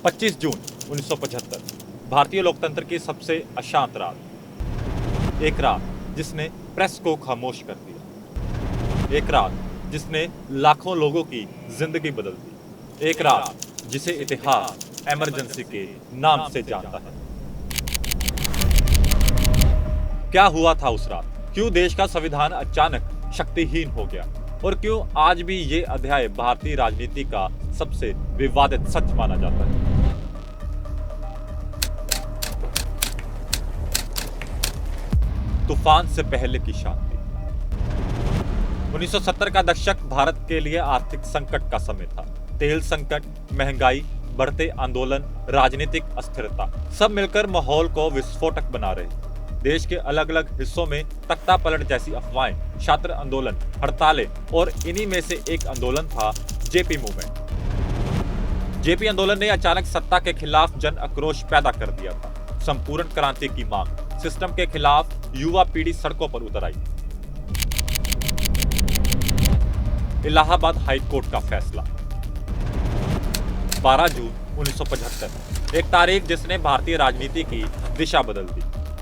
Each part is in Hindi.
25 जून 1975 भारतीय लोकतंत्र की सबसे अशांत रात। एक रात जिसने प्रेस को खामोश कर दिया। एक रात जिसने लाखों लोगों की जिंदगी बदल दी। एक रात जिसे इतिहास इमरजेंसी के नाम से जानता है। क्या हुआ था उस रात? क्यों देश का संविधान अचानक शक्तिहीन हो गया? और क्यों आज भी ये अध्याय भारतीय राजनीति का सबसे विवादित सच माना जाता है? तूफान से पहले की शांति। 1970 का दशक भारत के लिए आर्थिक संकट का समय था। तेल संकट, महंगाई, बढ़ते आंदोलन, राजनीतिक अस्थिरता सब मिलकर माहौल को विस्फोटक बना रहे। देश के अलग अलग हिस्सों में तख्ता पलट जैसी अफवाहें, छात्र आंदोलन, हड़तालें और इन्हीं में से एक आंदोलन था जेपी मूवमेंट। जेपी आंदोलन ने अचानक सत्ता के खिलाफ जन आक्रोश पैदा कर दिया था। संपूर्ण क्रांति की मांग, सिस्टम के खिलाफ युवा पीढ़ी सड़कों पर उतर आई। इलाहाबाद हाई कोर्ट का फैसला 12 जून 1975, एक तारीख जिसने भारतीय राजनीति की दिशा बदल दी।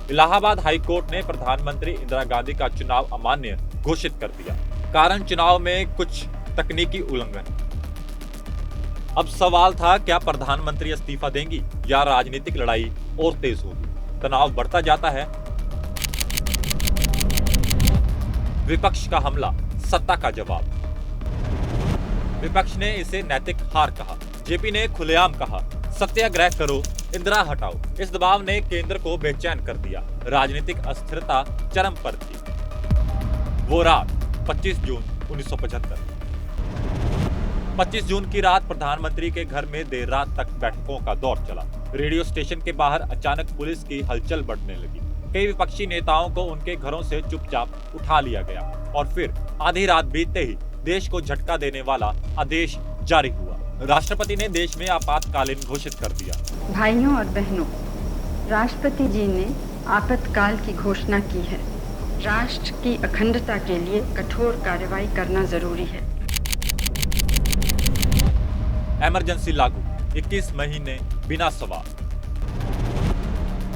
इलाहाबाद हाई कोर्ट ने प्रधानमंत्री इंदिरा गांधी का चुनाव अमान्य घोषित कर दिया। कारण चुनाव में कुछ तकनीकी उल्लंघन। अब सवाल था, क्या प्रधानमंत्री इस्तीफा देंगी या राजनीतिक लड़ाई और तेज होगी? तनाव बढ़ता जाता है। विपक्ष का हमला, सत्ता का जवाब। विपक्ष ने इसे नैतिक हार कहा। जेपी ने खुलेआम कहा, सत्याग्रह करो, इंदिरा हटाओ। इस दबाव ने केंद्र को बेचैन कर दिया। राजनीतिक अस्थिरता चरम पर थी। वो रात 25 जून 1975। 25 जून की रात प्रधानमंत्री के घर में देर रात तक बैठकों का दौर चला। रेडियो स्टेशन के बाहर अचानक पुलिस की हलचल बढ़ने लगी। कई विपक्षी नेताओं को उनके घरों से चुपचाप उठा लिया गया और फिर आधी रात बीतते ही देश को झटका देने वाला आदेश जारी हुआ। राष्ट्रपति ने देश में आपातकालीन घोषित कर दिया। भाइयों और बहनों, राष्ट्रपति जी ने आपातकाल की घोषणा की है। राष्ट्र की अखंडता के लिए कठोर कार्रवाई करना जरूरी है। इमरजेंसी लागू, 21 महीने बिना सवाल।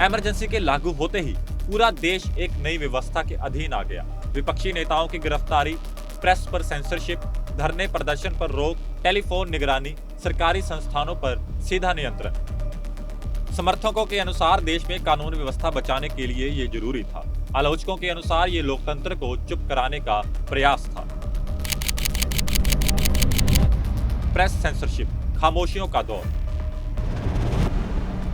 इमरजेंसी के लागू होते ही पूरा देश एक नई व्यवस्था के अधीन आ गया। विपक्षी नेताओं की गिरफ्तारी, प्रेस पर सेंसरशिप, धरने प्रदर्शन पर रोक, टेलीफोन निगरानी, सरकारी संस्थानों पर सीधा नियंत्रण। समर्थकों के अनुसार देश में कानून व्यवस्था बचाने के लिए ये जरूरी था। आलोचकों के अनुसार ये लोकतंत्र को चुप कराने का प्रयास था। प्रेस सेंसरशिप, खामोशियों का दौर।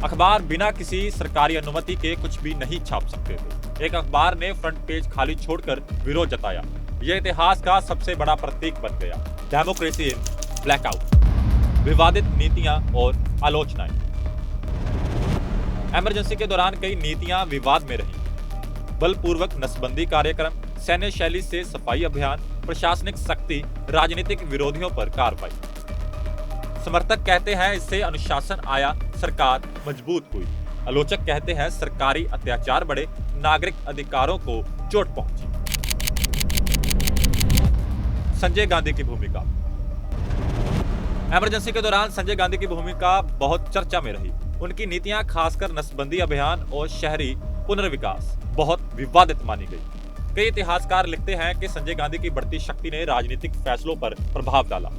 अखबार बिना किसी सरकारी अनुमति के कुछ भी नहीं छाप सकते थे। एक अखबार ने फ्रंट पेज खाली छोड़कर विरोध जताया। यह इतिहास का सबसे बड़ा प्रतीक बन गया। डेमोक्रेसी इन ब्लैकआउट, विवादित नीतियां और आलोचनाएं। इमरजेंसी के दौरान कई नीतियां विवाद में रहीं। बलपूर्वक नसबंदी कार्यक्रम, सैन्य शैली से सफाई अभियान, प्रशासनिक सख्ती, राजनीतिक विरोधियों पर कार्रवाई। समर्थक कहते हैं इससे अनुशासन आया, सरकार मजबूत हुई। आलोचक कहते हैं सरकारी अत्याचार बढ़े, नागरिक अधिकारों को चोट पहुंची। संजय गांधी की भूमिका। इमरजेंसी के दौरान संजय गांधी की भूमिका बहुत चर्चा में रही। उनकी नीतियां, खासकर नसबंदी अभियान और शहरी पुनर्विकास, बहुत विवादित मानी गई। कई इतिहासकार लिखते हैं कि संजय गांधी की बढ़ती शक्ति ने राजनीतिक फैसलों पर प्रभाव डाला।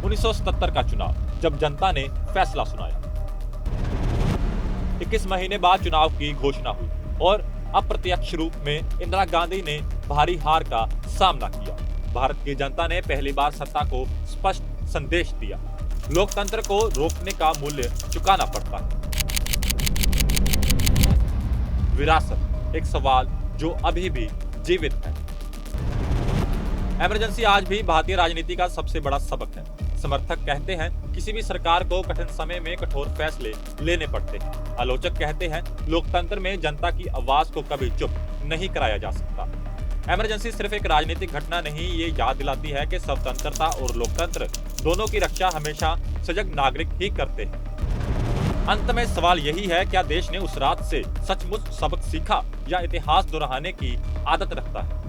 1977 का चुनाव, जब जनता ने फैसला सुनाया। 21 महीने बाद चुनाव की घोषणा हुई और अप्रत्यक्ष रूप में इंदिरा गांधी ने भारी हार का सामना किया। भारत की जनता ने पहली बार सत्ता को स्पष्ट संदेश दिया। लोकतंत्र को रोकने का मूल्य चुकाना पड़ता है। विरासत, एक सवाल जो अभी भी जीवित है। इमरजेंसी आज भी भारतीय राजनीति का सबसे बड़ा सबक है। समर्थक कहते हैं किसी भी सरकार को कठिन समय में कठोर फैसले लेने पड़ते हैं। आलोचक कहते हैं लोकतंत्र में जनता की आवाज को कभी चुप नहीं कराया जा सकता। इमरजेंसी सिर्फ एक राजनीतिक घटना नहीं, ये याद दिलाती है कि स्वतंत्रता और लोकतंत्र दोनों की रक्षा हमेशा सजग नागरिक ही करते हैं। अंत में सवाल यही है, क्या देश ने उस रात से सचमुच सबक सीखा या इतिहास दोहराने की आदत रखता है?